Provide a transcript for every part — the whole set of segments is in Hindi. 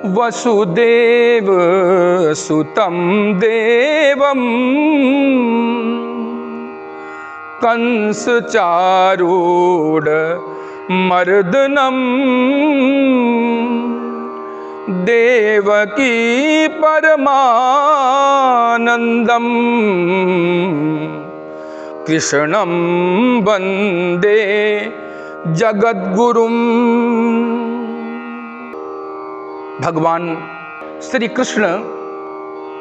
वसुदेव सुतं देवं कंस चारूढ मर्दनम देवकी परमानंदम कृष्णं वंदे जगद्गुरुम। भगवान श्री कृष्ण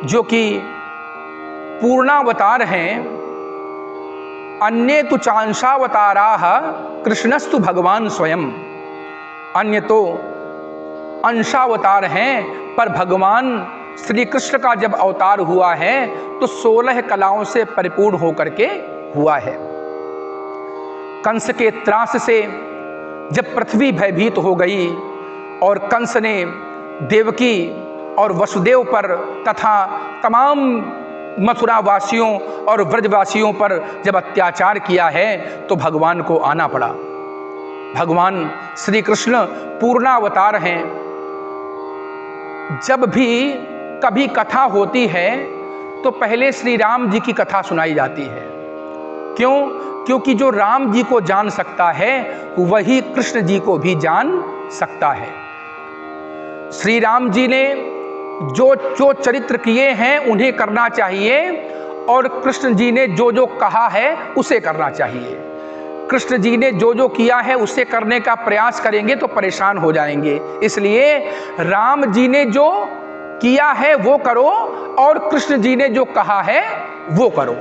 जो कि पूर्णावतार हैं, अन्ये तु चांशावताराः कृष्णस्तु भगवान स्वयं। अन्य तो अंशावतार हैं, पर भगवान श्री कृष्ण का जब अवतार हुआ है तो 16 कलाओं से परिपूर्ण होकर के हुआ है। कंस के त्रास से जब पृथ्वी भयभीत हो गई और कंस ने देवकी और वसुदेव पर तथा तमाम मथुरा वासियों और व्रजवासियों पर जब अत्याचार किया है तो भगवान को आना पड़ा। भगवान श्री कृष्ण पूर्णावतार हैं। जब भी कभी कथा होती है तो पहले श्री राम जी की कथा सुनाई जाती है। क्यों? क्योंकि जो राम जी को जान सकता है वही कृष्ण जी को भी जान सकता है। श्री राम जी ने जो जो चरित्र किए हैं उन्हें करना चाहिए और कृष्ण जी ने जो जो कहा है उसे करना चाहिए। कृष्ण जी ने जो जो किया है उसे करने का प्रयास करेंगे तो परेशान हो जाएंगे। इसलिए राम जी ने जो किया है वो करो और कृष्ण जी ने जो कहा है वो करो।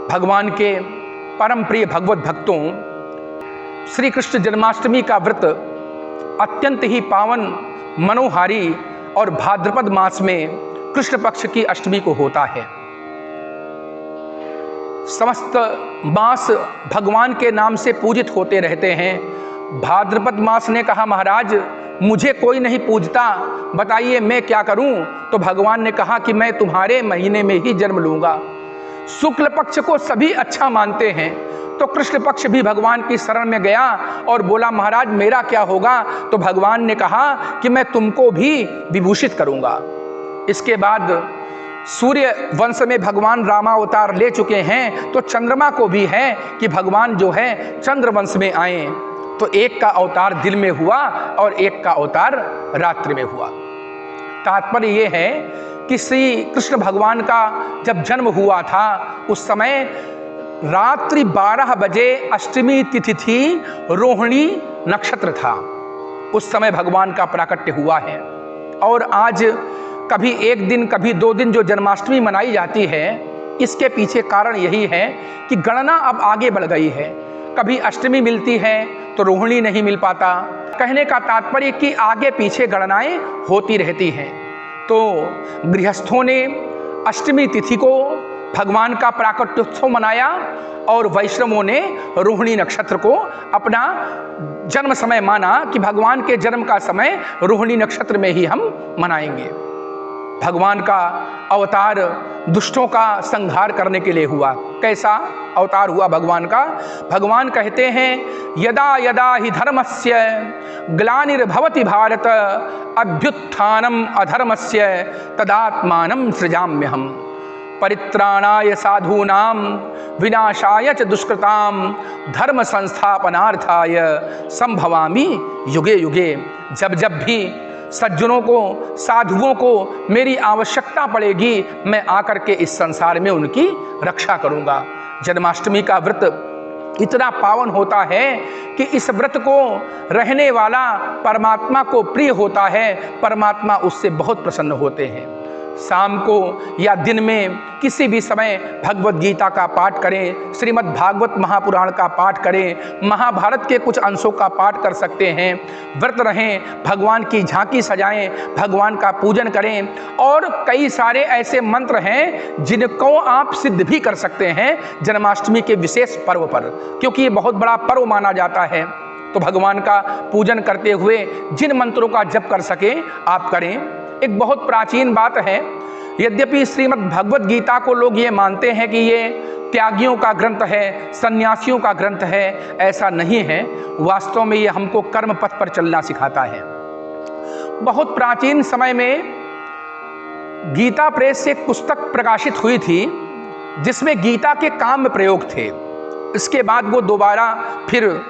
भगवान के परम प्रिय भगवत भक्तों, श्री कृष्ण जन्माष्टमी का व्रत अत्यंत ही पावन, मनोहारी और भाद्रपद मास में कृष्ण पक्ष की अष्टमी को होता है। समस्त मास भगवान के नाम से पूजित होते रहते हैं। भाद्रपद मास ने कहा, महाराज मुझे कोई नहीं पूजता, बताइए मैं क्या करूं? तो भगवान ने कहा कि मैं तुम्हारे महीने में ही जन्म लूंगा। शुक्ल पक्ष को सभी अच्छा मानते हैं, तो कृष्ण पक्ष भी भगवान की शरण में गया और बोला, महाराज मेरा क्या होगा? तो भगवान ने कहा कि मैं तुमको भी विभूषित करूंगा। इसके बाद सूर्य वंश में भगवान रामावतार ले चुके हैं, तो चंद्रमा को भी है कि भगवान जो है चंद्र वंश में आए। तो एक का अवतार दिन में हुआ और एक का अवतार रात्रि में हुआ। तात्पर्य ये है कि श्री कृष्ण भगवान का जब जन्म हुआ था उस समय रात्रि 12 बजे अष्टमी तिथि थी, रोहिणी नक्षत्र था। उस समय भगवान का प्राकट्य हुआ है। और आज कभी एक दिन कभी 2 दिन जो जन्माष्टमी मनाई जाती है, इसके पीछे कारण यही है कि गणना अब आगे बढ़ गई है। कभी अष्टमी मिलती है तो रोहिणी नहीं मिल पाता। कहने का तात्पर्य कि आगे पीछे गणनाएं होती रहती हैं। तो गृहस्थों ने अष्टमी तिथि को भगवान का प्राकट्योत्सव मनाया और वैष्णवों ने रोहिणी नक्षत्र को अपना जन्म समय माना कि भगवान के जन्म का समय रोहिणी नक्षत्र में ही हम मनाएंगे। भगवान का अवतार दुष्टों का संहार करने के लिए हुआ। कैसा अवतार हुआ भगवान का? भगवान कहते हैं, यदा यदा हि धर्मस्य ग्लानिर्भवति भारत अभ्युत्थानम अधर्मस्य तदात्मानं सृजाम्यहम् परित्राणाय साधूनां विनाशाय च दुष्कृतां धर्म संस्थापनार्थाय संभवामि युगे युगे। जब जब भी सज्जनों को, साधुओं को मेरी आवश्यकता पड़ेगी, मैं आकर के इस संसार में उनकी रक्षा करूंगा। जन्माष्टमी का व्रत इतना पावन होता है कि इस व्रत को रहने वाला परमात्मा को प्रिय होता है। परमात्मा उससे बहुत प्रसन्न होते हैं। शाम को या दिन में किसी भी समय भगवत गीता का पाठ करें, श्रीमद् भागवत महापुराण का पाठ करें, महाभारत के कुछ अंशों का पाठ कर सकते हैं। व्रत रहें, भगवान की झांकी सजाएं, भगवान का पूजन करें। और कई सारे ऐसे मंत्र हैं जिनको आप सिद्ध भी कर सकते हैं जन्माष्टमी के विशेष पर्व पर, क्योंकि ये बहुत बड़ा पर्व माना जाता है। तो भगवान का पूजन करते हुए जिन मंत्रों का जप कर सकें आप करें। एक बहुत प्राचीन बात है, यद्यपि श्रीमद् भगवत गीता को लोग ये मानते हैं कि ये त्यागियों का ग्रंथ है, सन्यासियों का ग्रंथ है, ऐसा नहीं है। वास्तव में ये हमको कर्म पथ पर चलना सिखाता है। बहुत प्राचीन समय में गीता प्रेस से एक पुस्तक प्रकाशित हुई थी जिसमें गीता के काम्य प्रयोग थे। इसके बाद वो दोबारा फिर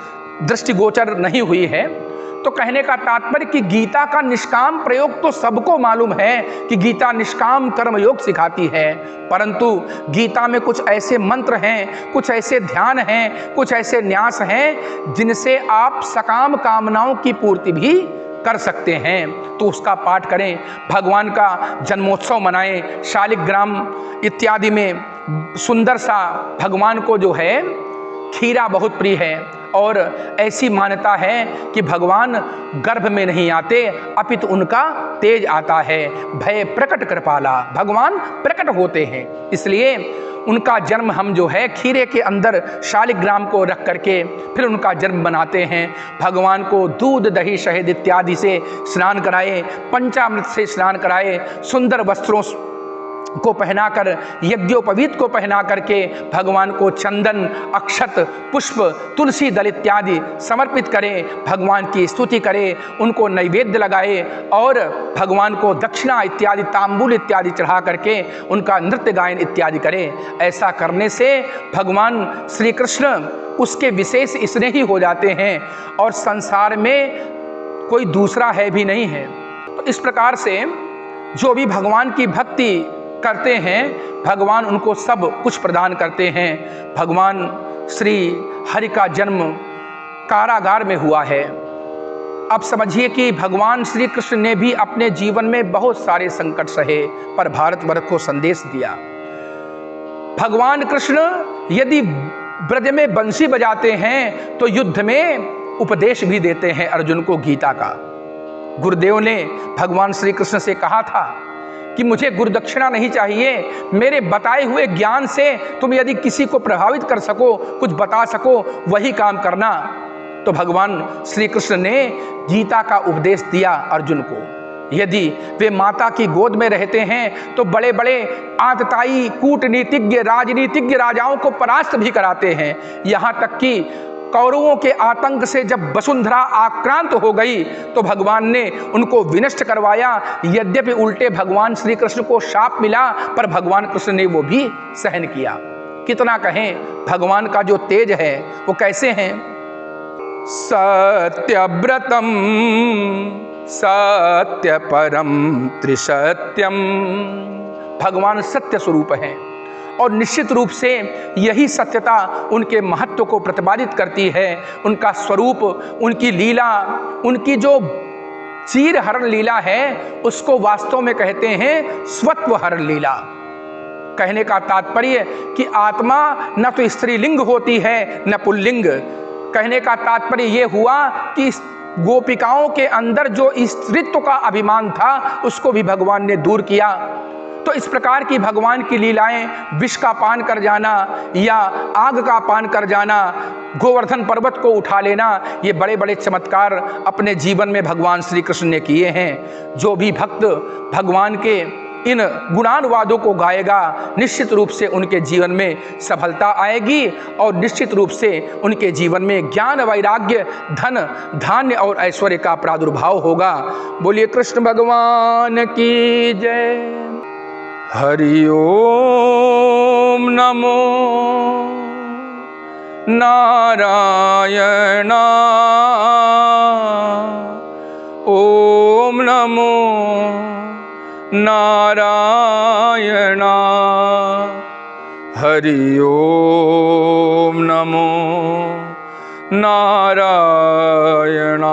दृष्टिगोचर नहीं हुई है। तो कहने का तात्पर्य कि गीता का निष्काम प्रयोग तो सबको मालूम है कि गीता निष्काम कर्म योग सिखाती है, परंतु गीता में कुछ ऐसे मंत्र हैं, कुछ ऐसे ध्यान हैं, कुछ ऐसे न्यास हैं जिनसे आप सकाम कामनाओं की पूर्ति भी कर सकते हैं। तो उसका पाठ करें, भगवान का जन्मोत्सव मनाएं, शालिग्राम इत्यादि में सुंदर सा भगवान को जो है खीरा बहुत प्रिय है और ऐसी मान्यता है कि भगवान गर्भ में नहीं आते अपितु उनका तेज आता है। भय प्रकट कृपाला, भगवान प्रकट होते हैं, इसलिए उनका जन्म हम जो है खीरे के अंदर शालिग्राम को रख करके फिर उनका जन्म बनाते हैं। भगवान को दूध दही शहद इत्यादि से स्नान कराए, पंचामृत से स्नान कराए, सुंदर वस्त्रों को पहनाकर, यज्ञोपवीत को पहना करके भगवान को चंदन, अक्षत, पुष्प, तुलसी दल इत्यादि समर्पित करें, भगवान की स्तुति करें, उनको नैवेद्य लगाए और भगवान को दक्षिणा इत्यादि, तांबूल इत्यादि चढ़ा करके उनका नृत्य गायन इत्यादि करें। ऐसा करने से भगवान श्री कृष्ण उसके विशेष इसने ही हो जाते हैं और संसार में कोई दूसरा है भी नहीं है। तो इस प्रकार से जो भी भगवान की भक्ति करते हैं भगवान उनको सब कुछ प्रदान करते हैं। भगवान श्री हरि का जन्म कारागार में हुआ है। अब समझिए कि भगवान श्री कृष्ण ने भी अपने जीवन में बहुत सारे संकट सहे पर भारतवर्ष को संदेश दिया। भगवान कृष्ण यदि ब्रज में बंसी बजाते हैं तो युद्ध में उपदेश भी देते हैं अर्जुन को गीता का। गुरुदेव ने भगवान श्री कृष्ण से कहा था कि मुझे गुरुदक्षिणा नहीं चाहिए, मेरे बताए हुए ज्ञान से तुम यदि किसी को प्रभावित कर सको, कुछ बता सको, वही काम करना। तो भगवान श्री कृष्ण ने गीता का उपदेश दिया अर्जुन को। यदि वे माता की गोद में रहते हैं तो बड़े बड़े आतताई कूटनीतिज्ञ राजनीतिज्ञ राजाओं को परास्त भी कराते हैं। यहाँ तक कि कौरवों के आतंक से जब वसुंधरा आक्रांत हो गई तो भगवान ने उनको विनष्ट करवाया। यद्यपि उल्टे भगवान श्री कृष्ण को शाप मिला पर भगवान कृष्ण ने वो भी सहन किया। कितना कहें भगवान का जो तेज है वो कैसे हैं। सत्यव्रतम सत्य परम त्रिसत्यम, भगवान सत्य स्वरूप हैं और निश्चित रूप से यही सत्यता उनके महत्व को प्रतिपादित करती है। उनका स्वरूप, उनकी लीला, उनकी जो चीर हरण लीला है उसको वास्तव में कहते हैं स्वत्व हरण लीला। कहने का तात्पर्य कि आत्मा न तो स्त्रीलिंग होती है न पुल्लिंग। कहने का तात्पर्य ये हुआ कि गोपिकाओं के अंदर जो स्त्रीत्व का अभिमान था उसको भी भगवान ने दूर किया। तो इस प्रकार की भगवान की लीलाएं, विष का पान कर जाना या आग का पान कर जाना, गोवर्धन पर्वत को उठा लेना, ये बड़े बड़े चमत्कार अपने जीवन में भगवान श्री कृष्ण ने किए हैं। जो भी भक्त भगवान के इन गुणानुवादों को गाएगा निश्चित रूप से उनके जीवन में सफलता आएगी और निश्चित रूप से उनके जीवन में ज्ञान, वैराग्य, धन, धान्य और ऐश्वर्य का प्रादुर्भाव होगा। बोलिए कृष्ण भगवान की जय। हरि ओम नमो नारायण, ओम नमो नारायण, हरि ओम नमो नारायण,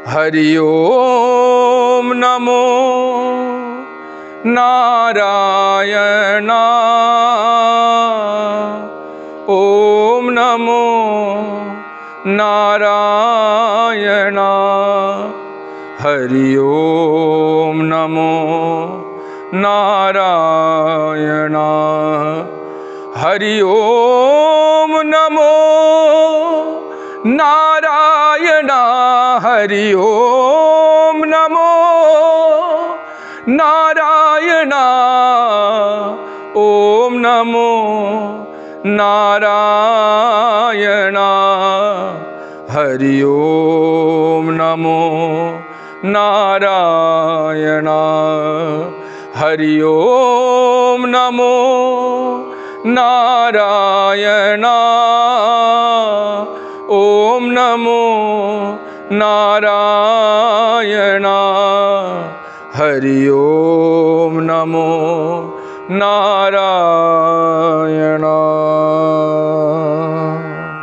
हरि ओम नमो नारायण, ओम नमो नारायण, हरि ओम नमो नारायण, हरि ओम नमो नारायण, हरि ओम नमो नारायण, ओम नमो नारायण, हरि ओम नमो नमो नारायण। हरि ओम नमो नारायण। ओम नमो नारायण। हरि ओम नमो नारायण।